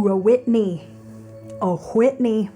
Ooh, a Whitney. A Whitney.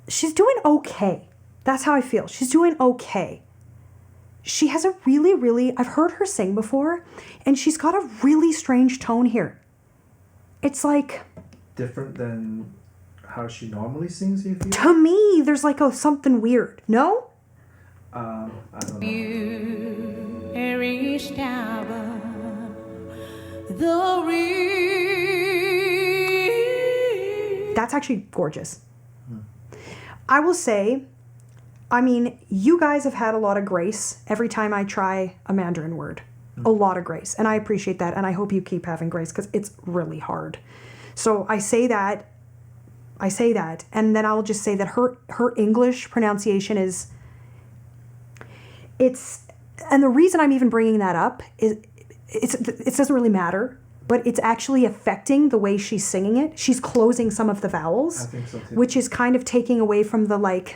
She's doing okay. That's how I feel. She's doing okay. She has a really, I've heard her sing before, and she's got a really strange tone here. It's like... different than how she normally sings, you feel? To me, there's like something weird. No? I don't know. That's actually gorgeous. I will say, I mean, you guys have had a lot of grace every time I try a Mandarin word. A lot of grace. And I appreciate that. And I hope you keep having grace because it's really hard. So I say that. And then I'll just say that her English pronunciation is... And the reason I'm even bringing that up is it doesn't really matter. But it's actually affecting the way she's singing it. She's closing some of the vowels, I think so too. Which is kind of taking away from the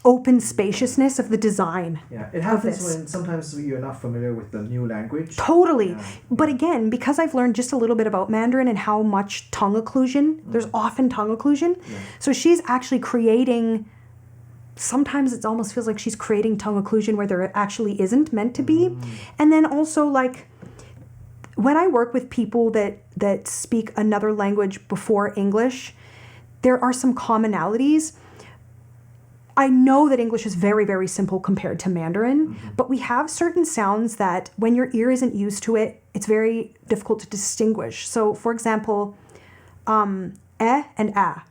open spaciousness of the design. Yeah, it happens when sometimes you're not familiar with the new language. Totally. Yeah. But again, because I've learned just a little bit about Mandarin and how much tongue occlusion, there's often tongue occlusion. Yeah. So she's actually creating, sometimes it almost feels like she's creating tongue occlusion where there actually isn't meant to be. And then also when I work with people that speak another language before English, there are some commonalities. I know that English is very, very simple compared to Mandarin, but we have certain sounds that when your ear isn't used to it, it's very difficult to distinguish. So, for example, and a.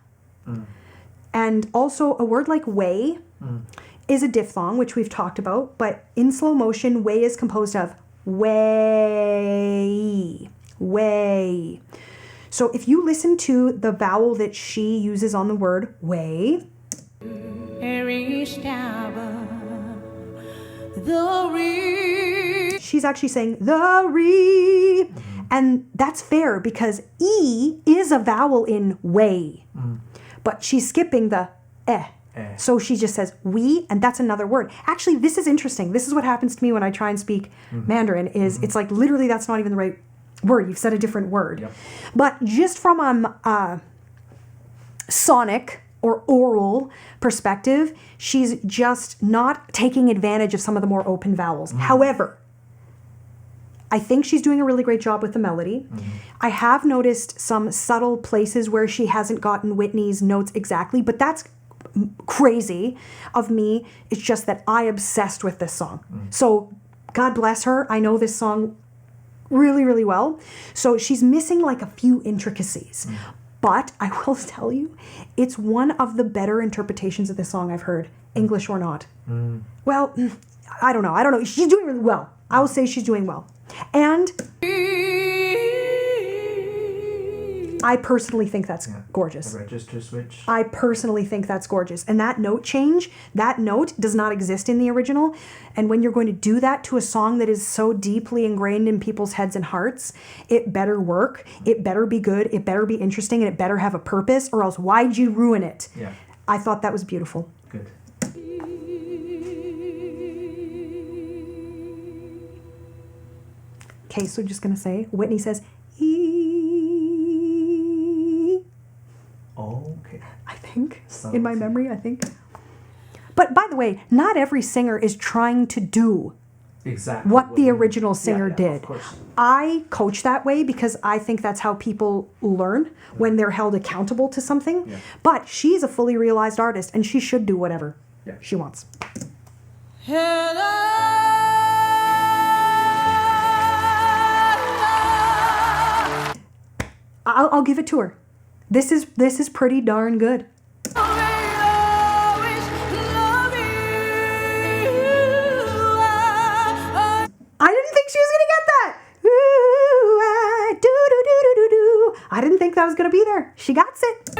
And also a word like way is a diphthong, which we've talked about, but in slow motion, way is composed of way. So if you listen to the vowel that she uses on the word way, she's actually saying the re, and that's fair because E is a vowel in way, but she's skipping the eh. So she just says we, and that's another word. Actually, this is interesting. This is what happens to me when I try and speak Mandarin, is it's like literally that's not even the right word. You've said a different word. Yep. But just from sonic or oral perspective, she's just not taking advantage of some of the more open vowels. However, I think she's doing a really great job with the melody. I have noticed some subtle places where she hasn't gotten Whitney's notes exactly, but that's crazy of me. It's just that I obsessed with this song. So God bless her. I know this song really, really well. So she's missing like a few intricacies. But I will tell you, it's one of the better interpretations of this song I've heard, English or not. Well, I don't know. She's doing really well. I will say she's doing well. And I personally think that's gorgeous. The register switch. I personally think that's gorgeous. And that note change, that note does not exist in the original. And when you're going to do that to a song that is so deeply ingrained in people's heads and hearts, it better work, it better be good, it better be interesting, and it better have a purpose, or else why'd you ruin it? Yeah. I thought that was beautiful. Good. Okay, so just going to say, Whitney says, E. Okay. I think, Sounds in my memory, I think. But by the way, not every singer is trying to do Exactly what the original singer yeah, did. Of course. I coach that way because I think that's how people learn when they're held accountable to something. Yeah. But she's a fully realized artist and she should do whatever she wants. I'll give it to her. This is pretty darn good. I didn't think she was gonna get that. I didn't think that was going to be there. She got it.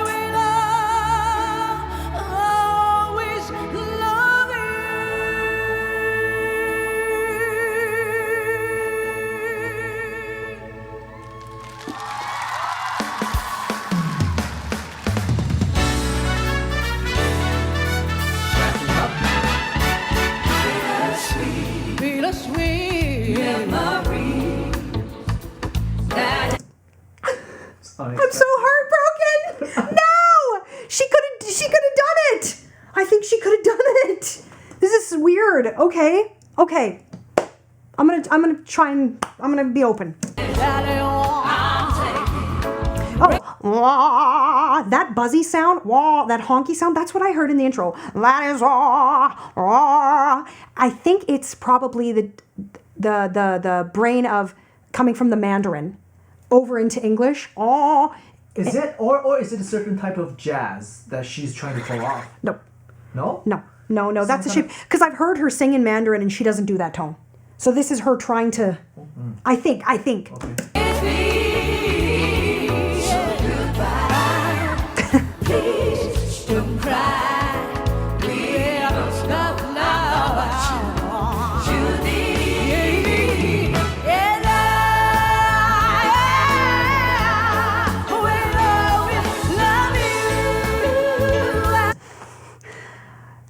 I'm so heartbroken. No, she could have done it. I think she could have done it. This is weird. Okay. I'm gonna be open. Oh, that buzzy sound, that honky sound, that's what I heard in the intro. That is I think it's probably the brain of coming from the Mandarin over into English. Is it or is it a certain type of jazz that she's trying to pull off? No. No? No. That's a shape. Because I've heard her sing in Mandarin and she doesn't do that tone. So this is her trying to. I think. Okay.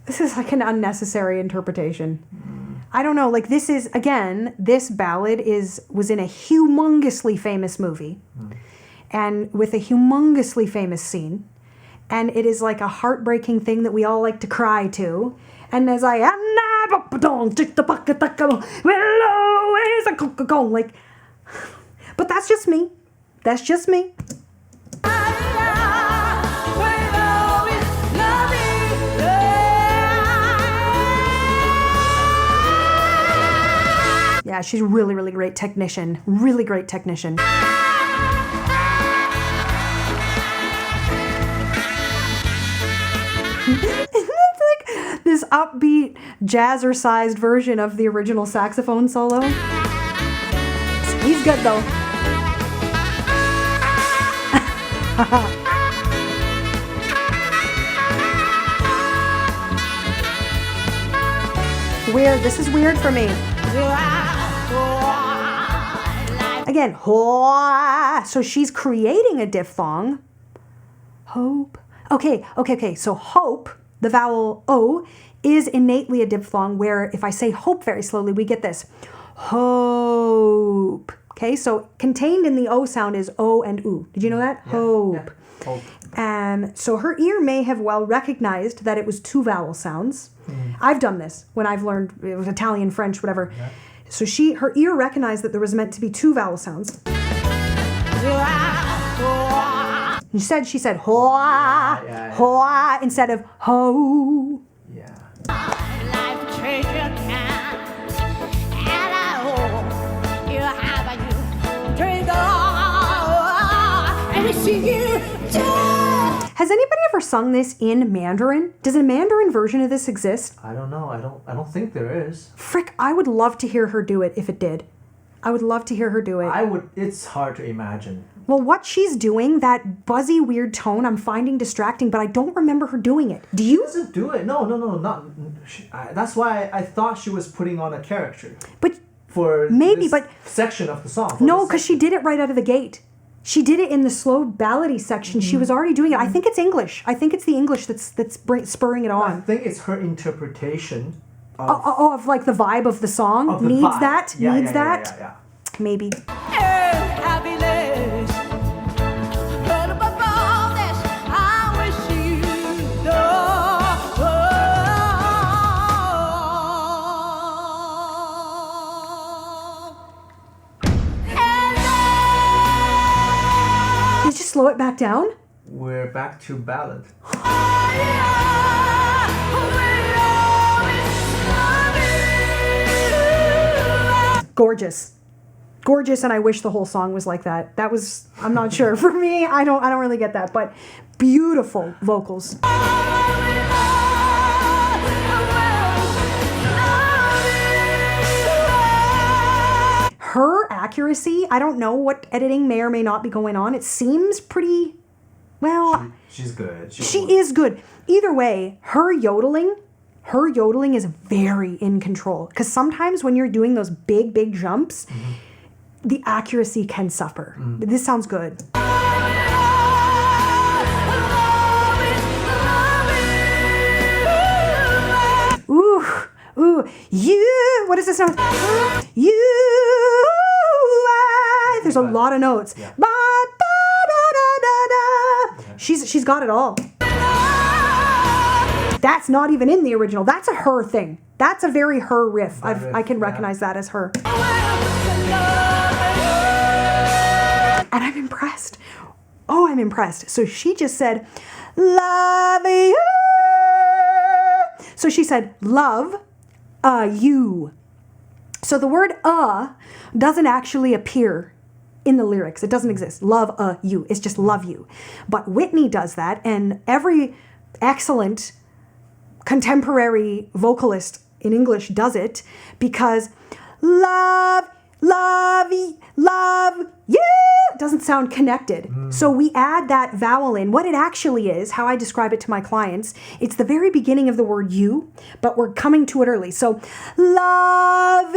This is like an unnecessary interpretation. I don't know, like this ballad was in a humongously famous movie and with a humongously famous scene. And it is like a heartbreaking thing that we all like to cry to. And as I like, but that's just me. Yeah, she's a really, really great technician. Really great technician. It's like this upbeat, jazzer-sized version of the original saxophone solo. He's good though. Weird. This is weird for me. Again, so she's creating a diphthong. Hope. Okay. So hope, the vowel O, is innately a diphthong where if I say hope very slowly, we get this. Hope. Okay, so contained in the O sound is O and U. Did you know that? Yeah, Hope. Yeah. Hope. So her ear may have well recognized that it was two vowel sounds. I've done this when I've learned it was Italian, French, whatever. Yeah. So her ear recognized that there was meant to be two vowel sounds. She said hoa, Yeah. hoa instead of ho. Yeah. Has anybody ever sung this in Mandarin? Does a Mandarin version of this exist? I don't know. I don't think there is. Frick, I would love to hear her do it if it did. I would love to hear her do it. It's hard to imagine. Well, what she's doing, that buzzy, weird tone, I'm finding distracting, but I don't remember her doing it. Do She you? doesn't do it. No, not. That's why I thought she was putting on a character. But For maybe, this but section of the song. no, because she did it right out of the gate. She did it in the slow ballady section. She was already doing it. I think it's English. I think it's the English that's spurring it I on. think it's her interpretation of, Of like the vibe of the song of the needs vibe. that. Yeah, needs yeah, that. Yeah. Maybe. Did you slow it back down? We're back to ballad. Gorgeous. Gorgeous, and I wish the whole song was like that. That was, I'm not sure. For me, I don't really get that, but beautiful vocals. Her accuracy. I don't know what editing may or may not be going on. It seems pretty, well... She's good. She is good. Either way, her yodeling is very in control. Because sometimes when you're doing those big, big jumps, the accuracy can suffer. This sounds good. Ooh, you, what is this note? You, there's a lot of notes. Yeah. Ba, da, da, da, da. She's got it all. That's not even in the original. That's a her thing. That's a very her riff. I can recognize that as her. And I'm impressed. Oh, I'm impressed. So she just said, love you. So she said, love you. So the word doesn't actually appear in the lyrics. It doesn't exist. Love you. It's just love you. But Whitney does that, and every excellent contemporary vocalist in English does it, because love you doesn't sound connected. So we add that vowel in. What it actually is, how I describe it to my clients, it's the very beginning of the word you, but we're coming to it early. So lovey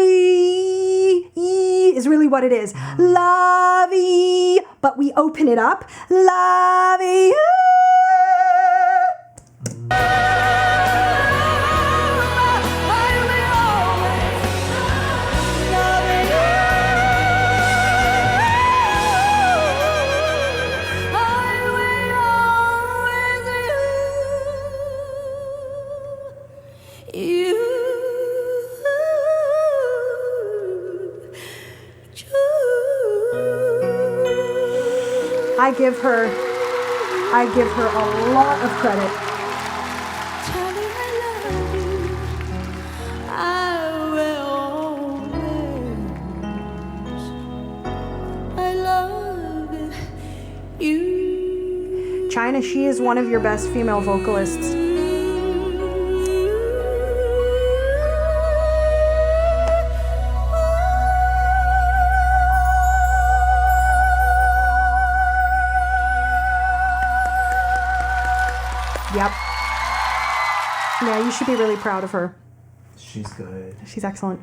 is really what it is. Lovey, but we open it up. Lovey. I give her a lot of credit. China, she is one of your best female vocalists. Yep. Yeah, you should be really proud of her. She's good. She's excellent.